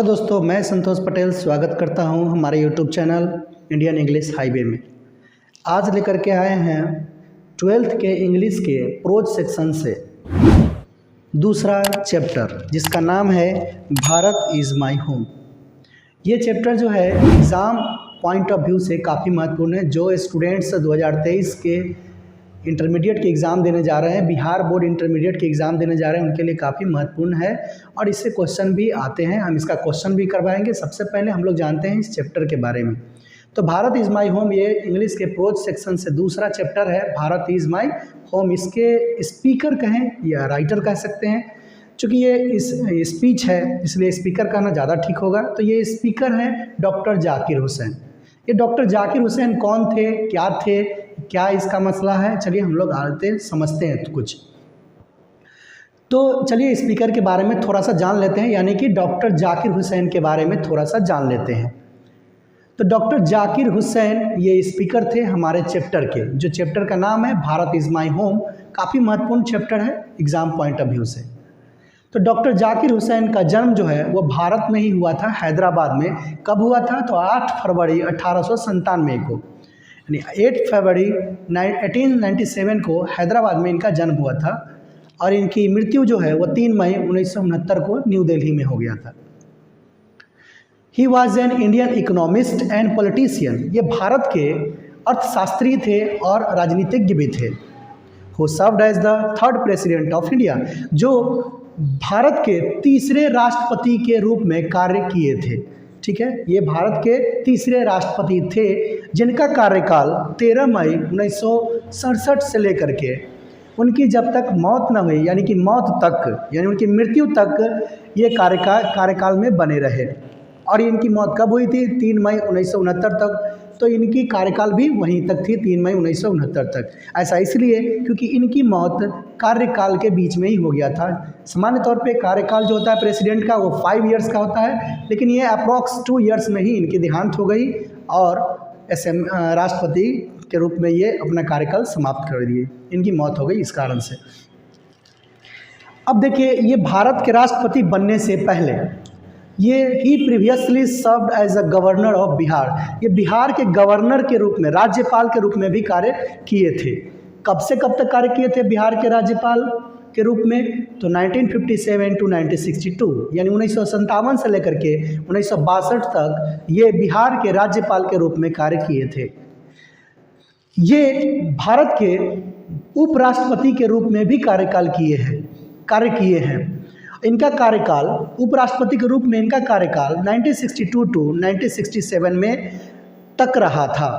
दोस्तों, मैं संतोष पटेल स्वागत करता हूं हमारे YouTube channel Indian English highway में। आज लेकर के आए हैं 12th के इंग्लिश के प्रोज सेक्शन से दूसरा चैप्टर, जिसका नाम है भारत इज़ माई होम। ये चैप्टर जो है एग्ज़ाम पॉइंट ऑफ व्यू से काफ़ी महत्वपूर्ण है। जो स्टूडेंट्स 2023 के इंटरमीडिएट के एग्ज़ाम देने जा रहे हैं, बिहार बोर्ड इंटरमीडिएट के एग्ज़ाम देने जा रहे हैं, उनके लिए काफ़ी महत्वपूर्ण है और इससे क्वेश्चन भी आते हैं। हम इसका क्वेश्चन भी करवाएंगे। सबसे पहले हम लोग जानते हैं इस चैप्टर के बारे में। तो भारत इज़ माई होम ये इंग्लिश के प्रोज सेक्शन से दूसरा चैप्टर है, भारत इज़ माई होम। इसके स्पीकर कहें या राइटर कह सकते हैं, चूँकि ये इस स्पीच है इसलिए स्पीकर कहना ज़्यादा ठीक होगा। तो ये स्पीकर हैं डॉक्टर जाकिर हुसैन। ये डॉक्टर जाकिर हुसैन कौन थे, क्या इसका मसला है, चलिए हम लोग आते समझते हैं तो कुछ। तो चलिए स्पीकर के बारे में थोड़ा सा जान लेते हैं, यानी कि डॉक्टर जाकिर हुसैन के बारे में थोड़ा सा जान लेते हैं। तो डॉक्टर जाकिर हुसैन ये स्पीकर थे हमारे चैप्टर के, जो चैप्टर का नाम है भारत इज़ माई होम। काफ़ी महत्वपूर्ण चैप्टर है एग्ज़ाम पॉइंट ऑफ व्यू से। तो डॉक्टर जाकिर हुसैन का जन्म जो है वो भारत में ही हुआ था, हैदराबाद में। कब हुआ था? तो 8 फरवरी 1897 को, यानी 8 फरवरी 1897 को हैदराबाद में इनका जन्म हुआ था और इनकी मृत्यु जो है वो 3 मई 1969 को न्यू दिल्ली में हो गया था। He was an Indian economist and politician. ये भारत के अर्थशास्त्री थे और राजनीतिज्ञ भी थे। Who served as the 3rd president of India, जो भारत के तीसरे राष्ट्रपति के रूप में कार्य किए थे। ठीक है, ये भारत के तीसरे राष्ट्रपति थे जिनका कार्यकाल 13 मई 1967 से लेकर के उनकी जब तक मौत न हुई, यानी कि मौत तक, यानी उनकी मृत्यु तक ये कार्यकाल में बने रहे। और इनकी मौत कब हुई थी? 3 मई 1969 तक। तो इनकी कार्यकाल भी वहीं तक थी, 3 मई 1969 तक। ऐसा इसलिए क्योंकि इनकी मौत कार्यकाल के बीच में ही हो गया था। सामान्य तौर पे कार्यकाल जो होता है प्रेसिडेंट का वो 5 इयर्स का होता है, लेकिन ये अप्रॉक्स 2 इयर्स में ही इनकी देहांत हो गई और राष्ट्रपति के रूप में ये अपना कार्यकाल समाप्त कर दिए। इनकी मौत हो गई इस कारण से। अब देखिए, ये भारत के राष्ट्रपति बनने से पहले ही previously served as a governor of Bihar. ये बिहार के गवर्नर के रूप में, राज्यपाल के रूप में भी कार्य किए थे। कब से कब तक कार्य किए थे बिहार के राज्यपाल के रूप में? तो 1957 टू 1962, यानी 1957 से लेकर के 1962 तक ये बिहार के राज्यपाल के रूप में कार्य किए थे। ये भारत के उपराष्ट्रपति के रूप में भी कार्य किए हैं। इनका कार्यकाल, उपराष्ट्रपति के रूप में इनका कार्यकाल 1962 टू 1967 में तक रहा था।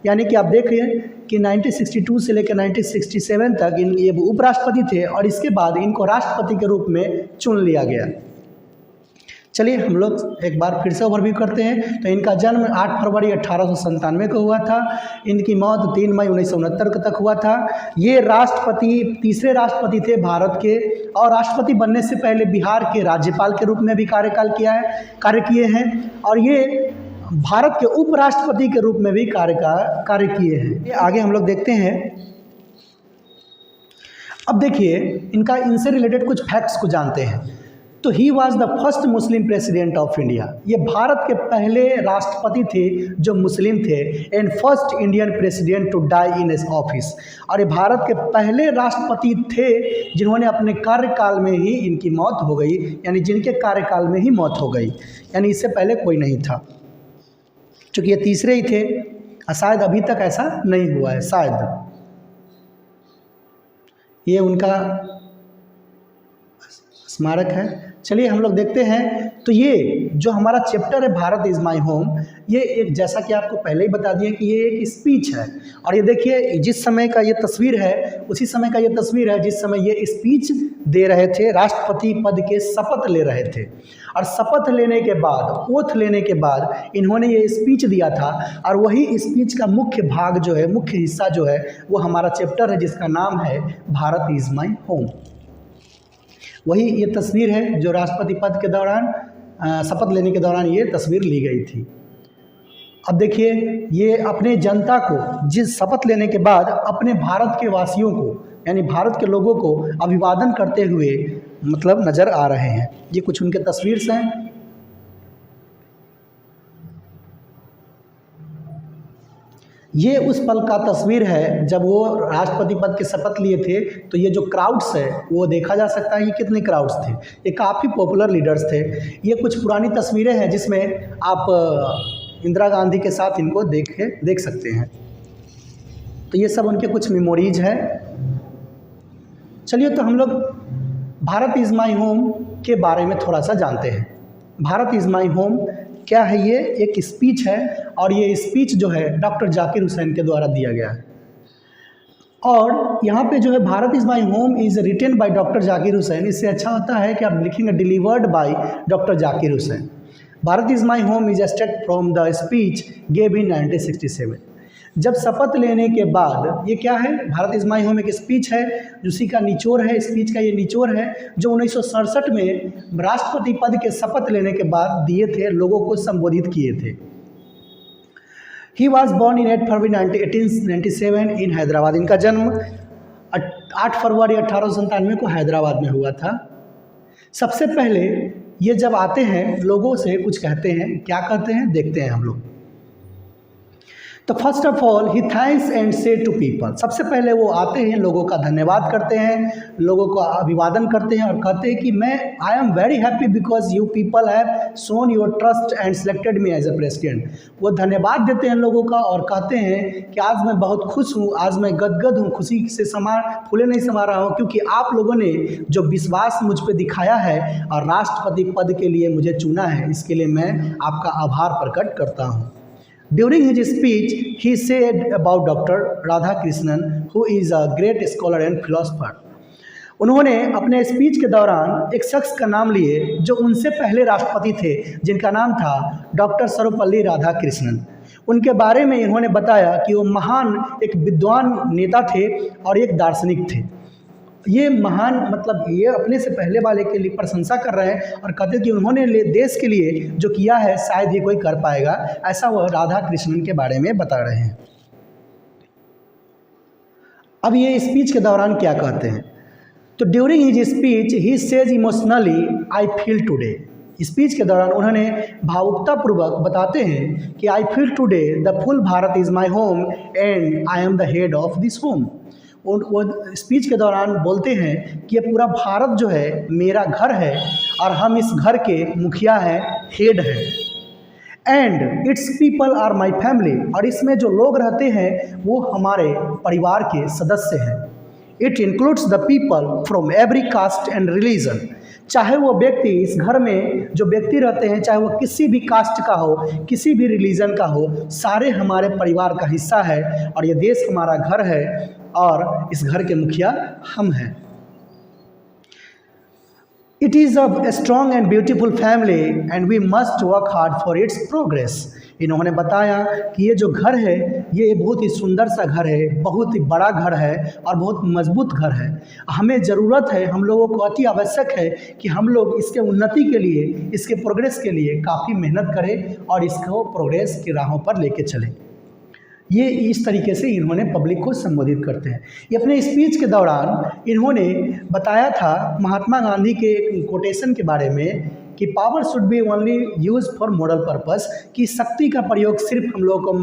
यानी कि आप देखिए कि 1962 से लेकर 1967 तक ये उपराष्ट्रपति थे और इसके बाद इनको राष्ट्रपति के रूप में चुन लिया गया। चलिए हम लोग एक बार फिर से ओवरव्यू करते हैं। तो इनका जन्म 8 फरवरी 1897 को हुआ था। इनकी मौत 3 मई 1969 तक हुआ था। ये तीसरे राष्ट्रपति थे भारत के, और राष्ट्रपति बनने से पहले बिहार के राज्यपाल के रूप में भी कार्य किए हैं और ये भारत के उपराष्ट्रपति के रूप में भी कार्य किए हैं। आगे हम लोग देखते हैं। अब देखिए इनसे रिलेटेड कुछ फैक्ट्स को जानते हैं। तो he was the first Muslim president of India. ये भारत के पहले राष्ट्रपति थे जो मुस्लिम थे। And first Indian president to die in his office. और ये भारत के पहले राष्ट्रपति थे जिन्होंने अपने कार्यकाल में ही इनकी मौत हो गई, यानी जिनके कार्यकाल में ही मौत हो गई, यानी इससे पहले कोई नहीं था। चूँकि ये तीसरे ही थे, शायद अभी तक ऐसा नहीं हुआ है, शायद ये उनका स्मारक है। चलिए हम लोग देखते हैं। तो ये जो हमारा चैप्टर है भारत इज़ माई होम, ये एक, जैसा कि आपको पहले ही बता दिया कि ये एक स्पीच है। और ये देखिए जिस समय का ये तस्वीर है उसी समय का ये तस्वीर है जिस समय ये स्पीच दे रहे थे, राष्ट्रपति पद के शपथ ले रहे थे। और शपथ लेने के बाद, ओथ लेने के बाद इन्होंने ये स्पीच दिया था। और वही स्पीच का मुख्य भाग जो है, मुख्य हिस्सा जो है, वो हमारा चैप्टर है जिसका नाम है भारत इज़ माई होम। वही ये तस्वीर है जो राष्ट्रपति पद के दौरान, शपथ लेने के दौरान ये तस्वीर ली गई थी। अब देखिए ये अपने जनता को, जिस शपथ लेने के बाद अपने भारत के वासियों को, यानी भारत के लोगों को अभिवादन करते हुए नज़र आ रहे हैं। ये कुछ उनके तस्वीर हैं। ये उस पल का तस्वीर है जब वो राष्ट्रपति पद के शपथ लिए थे। तो ये जो क्राउड्स है वो देखा जा सकता है कि कितने क्राउड्स थे, ये काफ़ी पॉपुलर लीडर्स थे। ये कुछ पुरानी तस्वीरें हैं जिसमें आप इंदिरा गांधी के साथ इनको देख सकते हैं। तो ये सब उनके कुछ मेमोरीज हैं। चलिए तो हम लोग भारत इज़ माई होम के बारे में थोड़ा सा जानते हैं। भारत इज़ माई होम क्या है? ये एक स्पीच है और ये स्पीच जो है डॉक्टर जाकिर हुसैन के द्वारा दिया गया है। और यहाँ पे जो है Bharat is my home is written by doctor Zakir Hussain. इससे अच्छा होता है कि आप लिखेंगे delivered by doctor Zakir Hussain. Bharat is my home is extract from the speech gave in 1967। जब शपथ लेने के बाद, ये क्या है? भारत इज़ माई होम एक स्पीच है, उसी का निचोड़ है, स्पीच का ये निचोड़ है जो 1967 में राष्ट्रपति पद के शपथ लेने के बाद दिए थे, लोगों को संबोधित किए थे। ही वॉज बॉर्न इन 8 फरवरी 1897 इन हैदराबाद। इनका जन्म 8 फरवरी 1897 को हैदराबाद में हुआ था। सबसे पहले ये जब आते हैं लोगों से कुछ कहते हैं, क्या कहते हैं देखते हैं हम लोग। तो first of all he thanks and से टू पीपल। सबसे पहले वो आते हैं, लोगों का धन्यवाद करते हैं, लोगों को अभिवादन करते हैं और कहते हैं कि I am very happy because you people have shown your trust and selected me as a president. वो धन्यवाद देते हैं लोगों का और कहते हैं कि आज मैं बहुत खुश हूँ, आज मैं गदगद हूँ, खुशी से फूले नहीं समा रहा हूँ, क्योंकि आप लोगों ने जो विश्वास मुझ पर दिखाया है और राष्ट्रपति पद के लिए मुझे चुना है, इसके लिए मैं आपका आभार प्रकट करता हूँ। During his speech, he said about Dr. Radhakrishnan, who is a great scholar and philosopher. उन्होंने अपने स्पीच के दौरान एक शख्स का नाम लिए जो उनसे पहले राष्ट्रपति थे, जिनका नाम था डॉक्टर सर्वपल्ली राधाकृष्णन। उनके बारे में इन्होंने बताया कि वो महान एक विद्वान नेता थे और एक दार्शनिक थे। ये महान मतलब ये अपने से पहले वाले के लिए प्रशंसा कर रहे हैं और कहते हैं कि उन्होंने देश के लिए जो किया है शायद ही कोई कर पाएगा, ऐसा वह राधा कृष्णन के बारे में बता रहे हैं। अब ये स्पीच के दौरान क्या कहते हैं? तो during his speech he says emotionally I feel today. Speech के दौरान उन्होंने भावुकतापूर्वक बताते हैं कि I feel today the full Bharat is my home and I am the head of this home. वो स्पीच के दौरान बोलते हैं कि ये पूरा भारत जो है मेरा घर है और हम इस घर के मुखिया हैं, हेड हैं। And its people are my family, और इसमें जो लोग रहते हैं वो हमारे परिवार के सदस्य हैं। It includes the people from every caste and religion. चाहे वो व्यक्ति, इस घर में जो व्यक्ति रहते हैं, चाहे वो किसी भी कास्ट का हो, किसी भी रिलीजन का हो, सारे हमारे परिवार का हिस्सा है और ये देश हमारा घर है और इस घर के मुखिया हम हैं। It is a strong and beautiful family and we must work hard for its progress. इन्होंने बताया कि ये जो घर है ये बहुत ही सुंदर सा घर है, बहुत ही बड़ा घर है और बहुत मजबूत घर है। हमें ज़रूरत है, हम लोगों को अति आवश्यक है कि हम लोग इसके उन्नति के लिए, इसके प्रोग्रेस के लिए काफ़ी मेहनत करें और इसको प्रोग्रेस की राहों पर लेके चलें। ये इस तरीके से इन्होंने पब्लिक को संबोधित करते हैं। ये अपने स्पीच के दौरान इन्होंने बताया था महात्मा गांधी के एक कोटेशन के बारे में कि power should be only use for moral purpose, कि शक्ति का प्रयोग सिर्फ हम लोगों को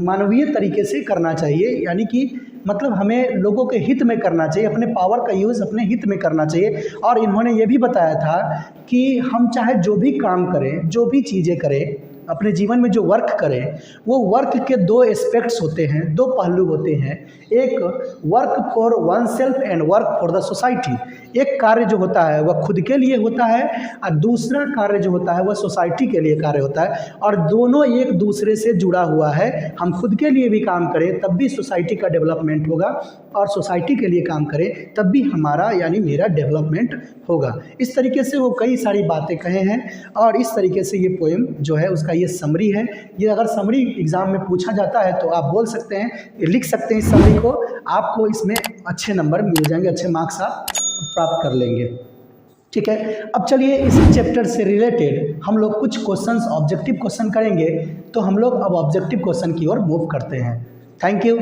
मानवीय तरीके से करना चाहिए, यानी कि मतलब हमें लोगों के हित में करना चाहिए, अपने पावर का यूज़ अपने हित में करना चाहिए। और इन्होंने ये भी बताया था कि हम चाहे जो भी काम करें, जो भी चीज़ें करें, अपने जीवन में जो वर्क करें, वो वर्क के दो एस्पेक्ट्स होते हैं, दो पहलू होते हैं। एक work for one self and work for the society. एक कार्य जो होता है वह खुद के लिए होता है और दूसरा कार्य जो होता है वह सोसाइटी के लिए कार्य होता है, और दोनों एक दूसरे से जुड़ा हुआ है। हम खुद के लिए भी काम करें तब भी सोसाइटी का डेवलपमेंट होगा, और सोसाइटी के लिए काम करें तब भी हमारा यानी मेरा डेवलपमेंट होगा। इस तरीके से वो कई सारी बातें कहे हैं और इस तरीके से ये पोएम जो है उसका ये समरी है। ये अगर समरी एग्ज़ाम में पूछा जाता है तो आप बोल सकते हैं, लिख सकते हैं इस समरी को, आपको इसमें अच्छे नंबर मिल जाएंगे, अच्छे मार्क्स आप प्राप्त कर लेंगे। ठीक है, अब चलिए इस चैप्टर से रिलेटेड हम लोग कुछ क्वेश्चंस ऑब्जेक्टिव क्वेश्चन करेंगे। तो हम लोग अब ऑब्जेक्टिव क्वेश्चन की ओर मूव करते हैं। Thank you.